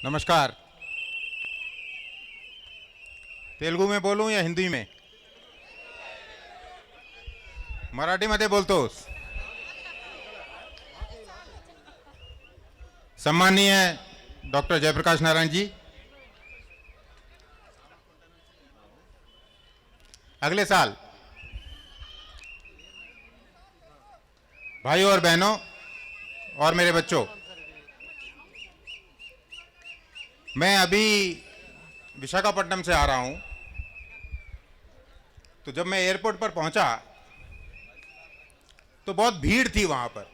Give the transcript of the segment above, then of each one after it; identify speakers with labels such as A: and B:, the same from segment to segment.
A: नमस्कार। तेलुगू में बोलूं या हिंदी में? मराठीमध्ये बोलतोस। सम्माननीय डॉक्टर जयप्रकाश नारायण जी, अगले साल भाइयों और बहनों और मेरे बच्चों, मैं अभी विशाखापट्टनम से आ रहा हूं। तो जब मैं एयरपोर्ट पर पहुंचा तो बहुत भीड़ थी। वहां पर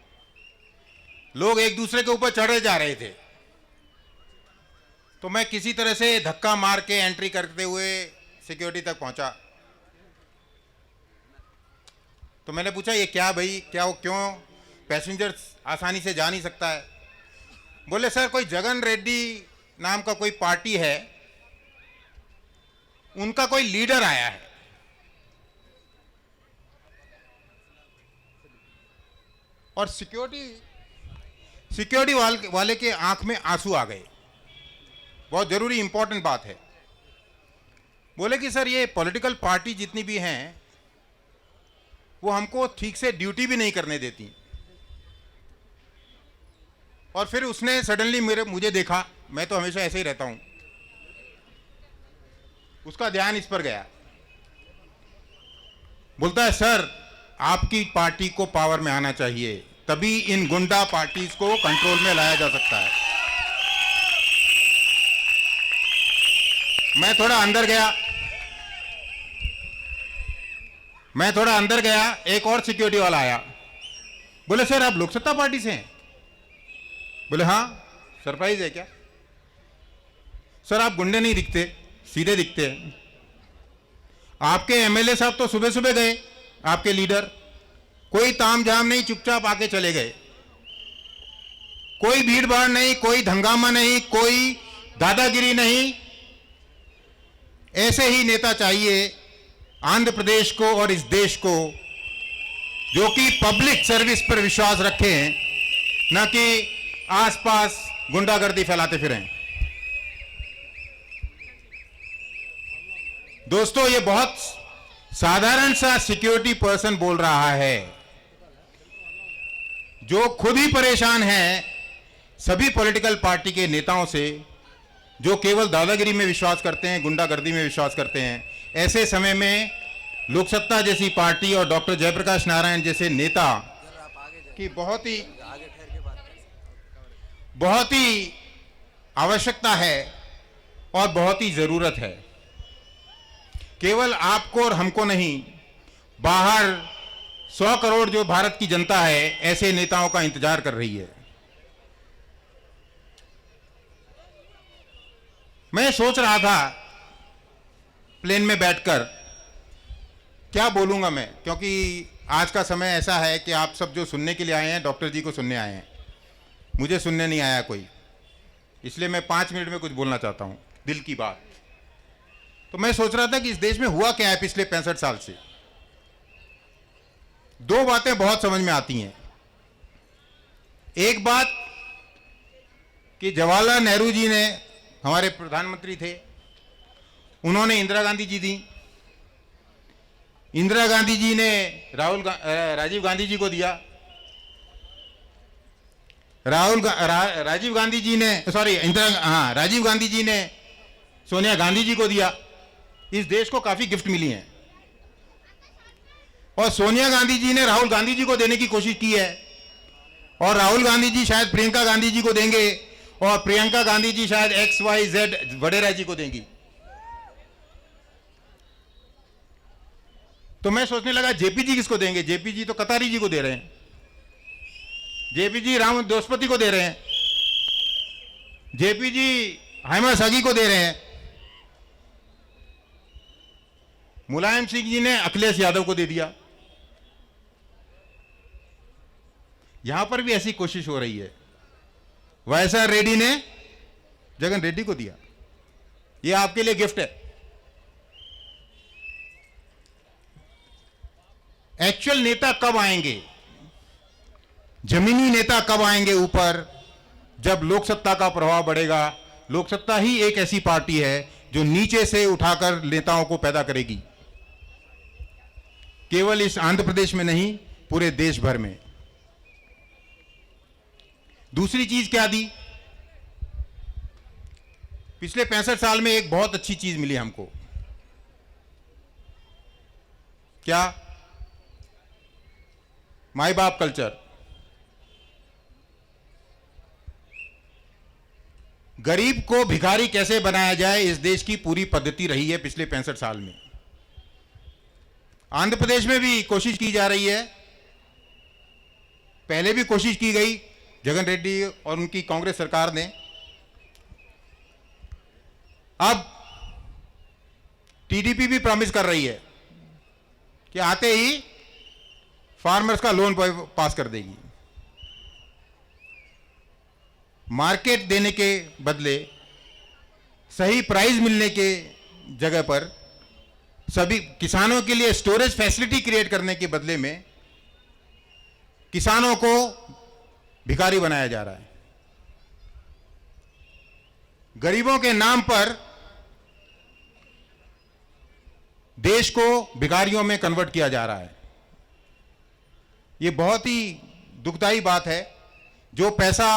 A: लोग एक दूसरे के ऊपर चढ़े जा रहे थे। तो मैं किसी तरह से धक्का मार के एंट्री करते हुए सिक्योरिटी तक पहुंचा। तो मैंने पूछा, ये क्या भाई, क्या क्यों पैसेंजर्स आसानी से जा नहीं सकता है? बोले, सर कोई जगन रेड्डी नाम का कोई पार्टी है, उनका कोई लीडर आया है। और सिक्योरिटी वाले के आंख में आंसू आ गए। बहुत जरूरी इंपॉर्टेंट बात है। बोले कि सर ये पॉलिटिकल पार्टी जितनी भी हैं वो हमको ठीक से ड्यूटी भी नहीं करने देती। और फिर उसने सडनली मुझे देखा। मैं तो हमेशा ऐसे ही रहता हूं। उसका ध्यान इस पर गया। बोलता है, सर आपकी पार्टी को पावर में आना चाहिए, तभी इन गुंडा पार्टीज को कंट्रोल में लाया जा सकता है। मैं थोड़ा अंदर गया। एक और सिक्योरिटी वाला आया। बोले, सर आप लोकसत्ता पार्टी से हैं? बोले, हाँ। सरप्राइज है क्या? सर आप गुंडे नहीं दिखते, सीधे दिखते हैं। आपके एमएलए साहब तो सुबह सुबह गए, आपके लीडर। कोई तामझाम नहीं, चुपचाप आके चले गए। कोई भीड़ भाड़ नहीं, कोई हंगामा नहीं, कोई दादागिरी नहीं। ऐसे ही नेता चाहिए आंध्र प्रदेश को और इस देश को, जो कि पब्लिक सर्विस पर विश्वास रखें, न कि आसपास गुंडागर्दी फैलाते फिरें। दोस्तों, ये बहुत साधारण सा सिक्योरिटी पर्सन बोल रहा है, जो खुद ही परेशान है सभी पॉलिटिकल पार्टी के नेताओं से, जो केवल दादागिरी में विश्वास करते हैं, गुंडागर्दी में विश्वास करते हैं। ऐसे समय में लोकसत्ता जैसी पार्टी और डॉक्टर जयप्रकाश नारायण जैसे नेता की बहुत ही आवश्यकता है और बहुत ही जरूरत है। केवल आपको और हमको नहीं, बाहर 100 करोड़ जो भारत की जनता है, ऐसे नेताओं का इंतजार कर रही है। मैं सोच रहा था प्लेन में बैठकर क्या बोलूंगा मैं, क्योंकि आज का समय ऐसा है कि आप सब जो सुनने के लिए आए हैं, डॉक्टर जी को सुनने आए हैं। मुझे सुनने नहीं आया कोई, इसलिए मैं 5 मिनट में कुछ बोलना चाहता हूं, दिल की बात। तो मैं सोच रहा था कि इस देश में हुआ क्या है पिछले 65 साल से। 2 बातें बहुत समझ में आती हैं। एक बात कि जवाहरलाल नेहरू जी ने, हमारे प्रधानमंत्री थे, उन्होंने इंदिरा गांधी जी दी। इंदिरा गांधी जी ने राजीव गांधी जी को दिया। राजीव गांधी जी ने सोनिया गांधी जी को दिया। इस देश को काफी गिफ्ट मिली हैं। और सोनिया गांधी जी ने राहुल गांधी जी को देने की कोशिश की है, और राहुल गांधी जी शायद प्रियंका गांधी जी को देंगे, और प्रियंका गांधी जी शायद XYZ वडेरा जी को देंगी। तो मैं सोचने लगा, जेपीजी किसको देंगे? जेपीजी तो कतारी जी को दे रहे हैं, जेपीजी राम दोस्पति को दे रहे हैं, जेपीजी हेमा सागी को दे रहे हैं, मुलायम सिंह जी ने अखिलेश यादव को दे दिया। यहां पर भी ऐसी कोशिश हो रही है। वाईएसआर रेड्डी ने जगन रेड्डी को दिया। यह आपके लिए गिफ्ट है। एक्चुअल नेता कब आएंगे, जमीनी नेता कब आएंगे ऊपर? जब लोकसत्ता का प्रभाव बढ़ेगा, लोक सत्ता ही एक ऐसी पार्टी है जो नीचे से उठाकर नेताओं को पैदा करेगी, केवल इस आंध्र प्रदेश में नहीं, पूरे देश भर में। दूसरी चीज क्या दी? पिछले 65 साल में एक बहुत अच्छी चीज मिली हमको। क्या? माई बाप कल्चर। गरीब को भिखारी कैसे बनाया जाए, इस देश की पूरी पद्धति रही है पिछले 65 साल में। आंध्र प्रदेश में भी कोशिश की जा रही है, पहले भी कोशिश की गई जगन रेड्डी और उनकी कांग्रेस सरकार ने। अब टीडीपी भी प्रॉमिस कर रही है कि आते ही फार्मर्स का लोन पास कर देगी। मार्केट देने के बदले, सही प्राइस मिलने के जगह पर सभी किसानों के लिए स्टोरेज फैसिलिटी क्रिएट करने के बदले में किसानों को भिखारी बनाया जा रहा है। गरीबों के नाम पर देश को भिखारियों में कन्वर्ट किया जा रहा है। यह बहुत ही दुखदाई बात है। जो पैसा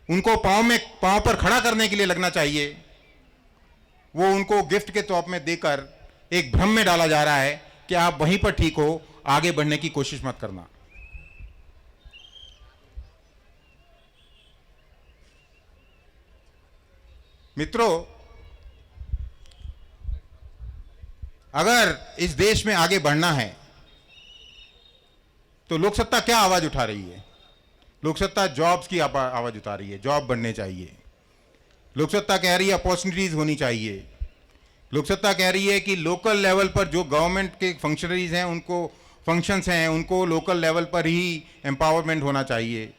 A: उनको पांव पर खड़ा करने के लिए लगना चाहिए, वो उनको गिफ्ट के तौर में देकर एक भ्रम में डाला जा रहा है कि आप वहीं पर ठीक हो, आगे बढ़ने की कोशिश मत करना। मित्रों, अगर इस देश में आगे बढ़ना है तो लोकसत्ता क्या आवाज उठा रही है? लोकसत्ता जॉब्स की आवाज उठा रही है। जॉब बढ़ने चाहिए। लोकसत्ता कह रही है अपॉर्चुनिटीज होनी चाहिए। लोकसत्ता कह रही है कि लोकल लेवल पर जो गवर्नमेंट के फंक्शनरीज हैं, उनको फंक्शंस हैं, उनको लोकल लेवल पर ही एम्पावरमेंट होना चाहिए।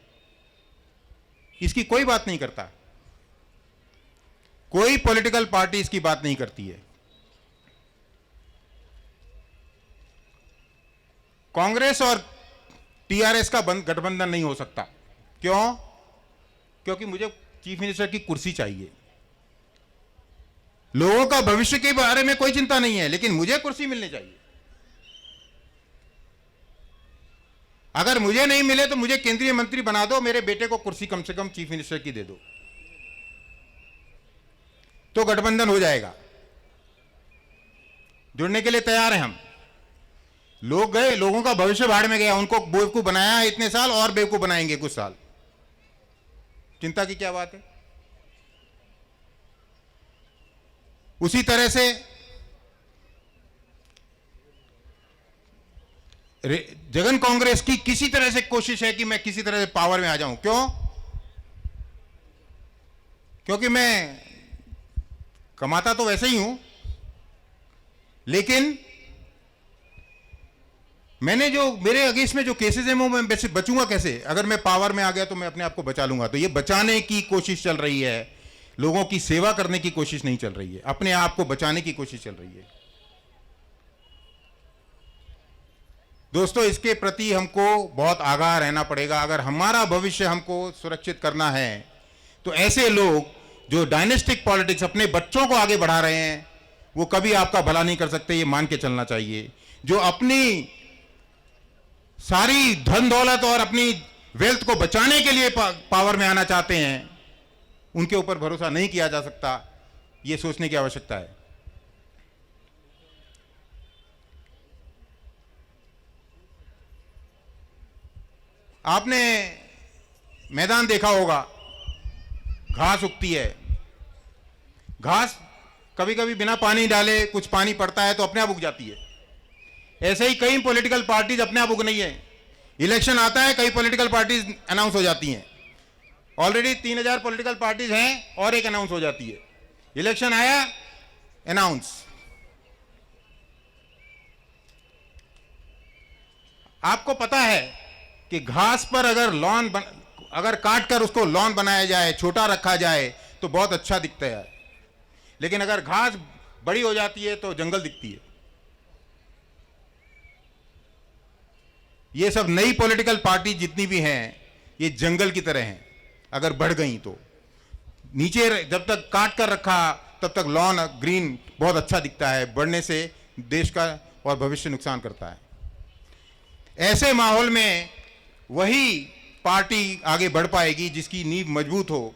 A: इसकी कोई बात नहीं करता। कोई पॉलिटिकल पार्टी इसकी बात नहीं करती है। कांग्रेस और टीआरएस का गठबंधन नहीं हो सकता। क्यों? क्योंकि मुझे चीफ मिनिस्टर की कुर्सी चाहिए। लोगों का भविष्य के बारे में कोई चिंता नहीं है, लेकिन मुझे कुर्सी मिलनी चाहिए। अगर मुझे नहीं मिले तो मुझे केंद्रीय मंत्री बना दो, मेरे बेटे को कुर्सी कम से कम चीफ मिनिस्टर की दे दो, तो गठबंधन हो जाएगा। जुड़ने के लिए तैयार हैं हम। लोग गए, लोगों का भविष्य भाड़ में गया, उनको बेवकूफ बनाया इतने साल, और बेवकूफ बनाएंगे कुछ साल। चिंता की क्या बात है? उसी तरह से जगन कांग्रेस की किसी तरह से कोशिश है कि मैं किसी तरह से पावर में आ जाऊं। क्यों? क्योंकि मैं कमाता तो वैसे ही हूं, लेकिन मैंने जो मेरे अगेंस्ट में जो केसेस हैं वो मैं वैसे बचूंगा कैसे? अगर मैं पावर में आ गया तो मैं अपने आप को बचा लूंगा। तो ये बचाने की कोशिश चल रही है, लोगों की सेवा करने की कोशिश नहीं चल रही है, अपने आप को बचाने की कोशिश चल रही है। दोस्तों, इसके प्रति हमको बहुत आगाह रहना पड़ेगा। अगर हमारा भविष्य हमको सुरक्षित करना है तो ऐसे लोग जो डायनेस्टिक पॉलिटिक्स अपने बच्चों को आगे बढ़ा रहे हैं, वो कभी आपका भला नहीं कर सकते, ये मान के चलना चाहिए। जो अपनी सारी धन दौलत और अपनी वेल्थ को बचाने के लिए पावर में आना चाहते हैं, उनके ऊपर भरोसा नहीं किया जा सकता, यह सोचने की आवश्यकता है। आपने मैदान देखा होगा, घास उगती है। घास कभी कभी बिना पानी डाले कुछ पानी पड़ता है तो अपने आप उग जाती है। ऐसे ही कई पॉलिटिकल पार्टीज अपने आप उग नहीं है। इलेक्शन आता है, कई पॉलिटिकल पार्टीज अनाउंस हो जाती हैं। ऑलरेडी 3000 पॉलिटिकल पार्टीज हैं और एक अनाउंस हो जाती है। इलेक्शन आया, अनाउंस। आपको पता है कि घास पर अगर काट कर उसको लॉन बनाया जाए, छोटा रखा जाए तो बहुत अच्छा दिखता है, लेकिन अगर घास बड़ी हो जाती है तो जंगल दिखती है। ये सब नई पॉलिटिकल पार्टी जितनी भी हैं, ये जंगल की तरह हैं। अगर बढ़ गई तो नीचे जब तक काट कर रखा तब तक लॉन ग्रीन बहुत अच्छा दिखता है, बढ़ने से देश का और भविष्य नुकसान करता है। ऐसे माहौल में वही पार्टी आगे बढ़ पाएगी जिसकी नींव मजबूत हो,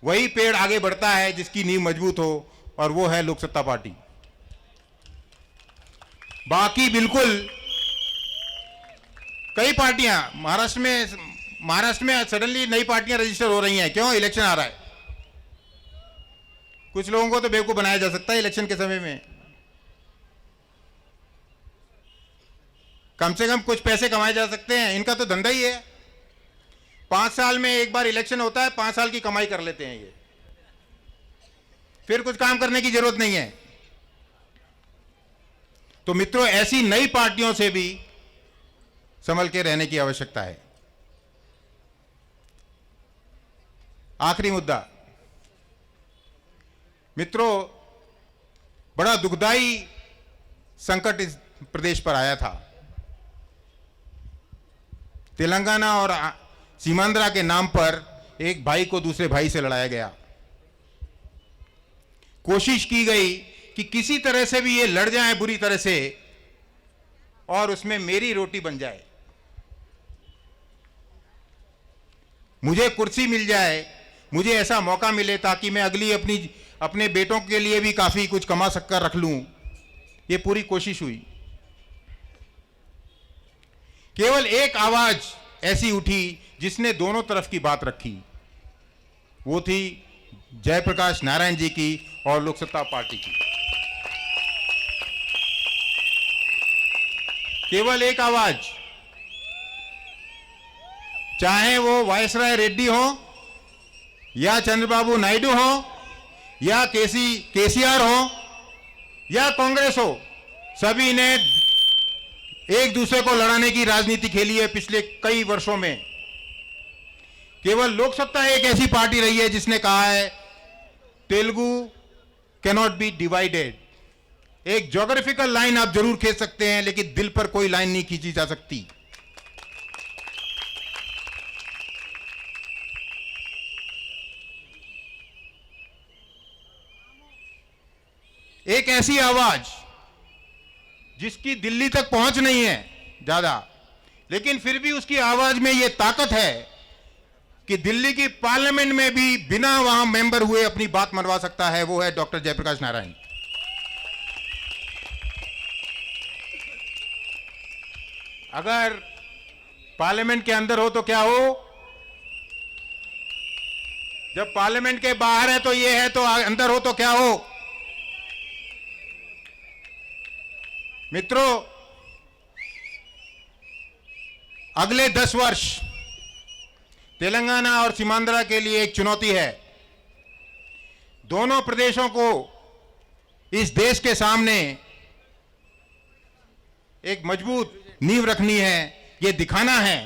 A: वही पेड़ आगे बढ़ता है जिसकी नींव मजबूत हो, और वो है लोक सत्ता पार्टी। बाकी बिल्कुल कई पार्टियां महाराष्ट्र में सडनली नई पार्टियां रजिस्टर हो रही हैं। क्यों? इलेक्शन आ रहा है। कुछ लोगों को तो बेवकूफ बनाया जा सकता है इलेक्शन के समय में। कम से कम कुछ पैसे कमाए जा सकते हैं, इनका तो धंधा ही है। 5 साल में एक बार इलेक्शन होता है, 5 साल की कमाई कर लेते हैं ये, फिर कुछ काम करने की जरूरत नहीं है। तो मित्रों, ऐसी नई पार्टियों से भी संभल के रहने की आवश्यकता है। आखिरी मुद्दा मित्रों, बड़ा दुखदाई संकट इस प्रदेश पर आया था। तेलंगाना और सीमांध्रा के नाम पर एक भाई को दूसरे भाई से लड़ाया गया। कोशिश की गई कि किसी तरह से भी ये लड़ जाए बुरी तरह से और उसमें मेरी रोटी बन जाए, मुझे कुर्सी मिल जाए, मुझे ऐसा मौका मिले ताकि मैं अपने बेटों के लिए भी काफी कुछ कमा सककर रख लूं। ये पूरी कोशिश हुई। केवल एक आवाज ऐसी उठी जिसने दोनों तरफ की बात रखी, वो थी जयप्रकाश नारायण जी की और लोक सत्ता पार्टी की। केवल एक आवाज, चाहे वो वायसराय रेड्डी हो या चंद्रबाबू नायडू हो या केसीआर हो या कांग्रेस हो, सभी ने एक दूसरे को लड़ाने की राजनीति खेली है पिछले कई वर्षों में। केवल लोक सत्ता एक ऐसी पार्टी रही है जिसने कहा है तेलुगु कैनॉट बी डिवाइडेड। एक ज्योग्राफिकल लाइन आप जरूर खींच सकते हैं, लेकिन दिल पर कोई लाइन नहीं खींची जा सकती। एक ऐसी आवाज जिसकी दिल्ली तक पहुंच नहीं है ज्यादा, लेकिन फिर भी उसकी आवाज में यह ताकत है कि दिल्ली की पार्लियामेंट में भी बिना वहां मेंबर हुए अपनी बात मनवा सकता है। वो है डॉक्टर जयप्रकाश नारायण। अगर पार्लियामेंट के अंदर हो तो क्या हो, जब पार्लियामेंट के बाहर है तो ये है, तो अंदर हो तो क्या हो। मित्रों, अगले 10 वर्ष तेलंगाना और सीमांध्रा के लिए एक चुनौती है। दोनों प्रदेशों को इस देश के सामने एक मजबूत नींव रखनी है। यह दिखाना है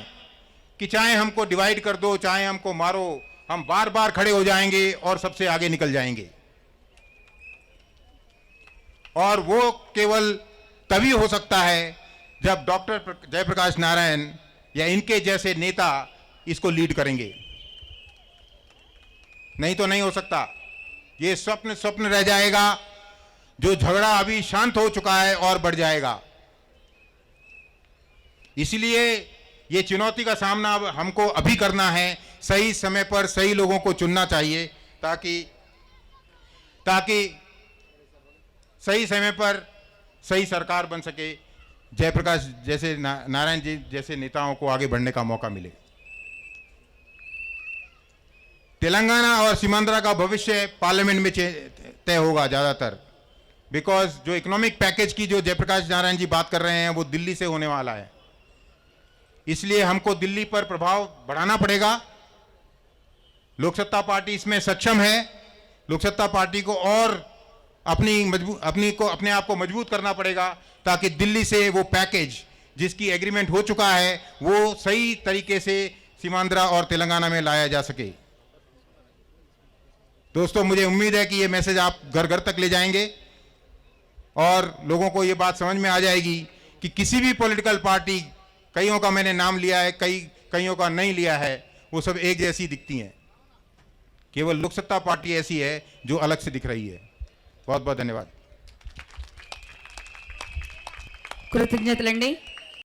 A: कि चाहे हमको डिवाइड कर दो, चाहे हमको मारो, हम बार बार खड़े हो जाएंगे और सबसे आगे निकल जाएंगे। और वो केवल तभी हो सकता है जब डॉक्टर जयप्रकाश नारायण या इनके जैसे नेता इसको लीड करेंगे, नहीं तो नहीं हो सकता। ये स्वप्न रह जाएगा। जो झगड़ा अभी शांत हो चुका है और बढ़ जाएगा। इसलिए ये चुनौती का सामना अब हमको अभी करना है। सही समय पर सही लोगों को चुनना चाहिए ताकि सही समय पर सही सरकार बन सके। जयप्रकाश जैसे नारायण जी जैसे नेताओं को आगे बढ़ने का मौका मिले। तेलंगाना और सीमांध्रा का भविष्य पार्लियामेंट में तय होगा ज्यादातर, बिकॉज जो इकोनॉमिक पैकेज की जो जयप्रकाश नारायण जी बात कर रहे हैं वो दिल्ली से होने वाला है। इसलिए हमको दिल्ली पर प्रभाव बढ़ाना पड़ेगा। लोक सत्ता पार्टी इसमें सक्षम है। लोक सत्ता पार्टी को और अपने आप को मजबूत करना पड़ेगा ताकि दिल्ली से वो पैकेज जिसकी एग्रीमेंट हो चुका है वो सही तरीके से सीमांध्रा और तेलंगाना में लाया जा सके। दोस्तों, मुझे उम्मीद है कि ये मैसेज आप घर घर तक ले जाएंगे और लोगों को ये बात समझ में आ जाएगी कि किसी भी पॉलिटिकल पार्टी, कईयों का मैंने नाम लिया है, कईयों का नहीं लिया है, वो सब एक जैसी दिखती हैं। केवल लोक सत्ता पार्टी ऐसी है जो अलग से दिख रही है। बहुत बहुत धन्यवाद।
B: కృతజ్ఞతలండి।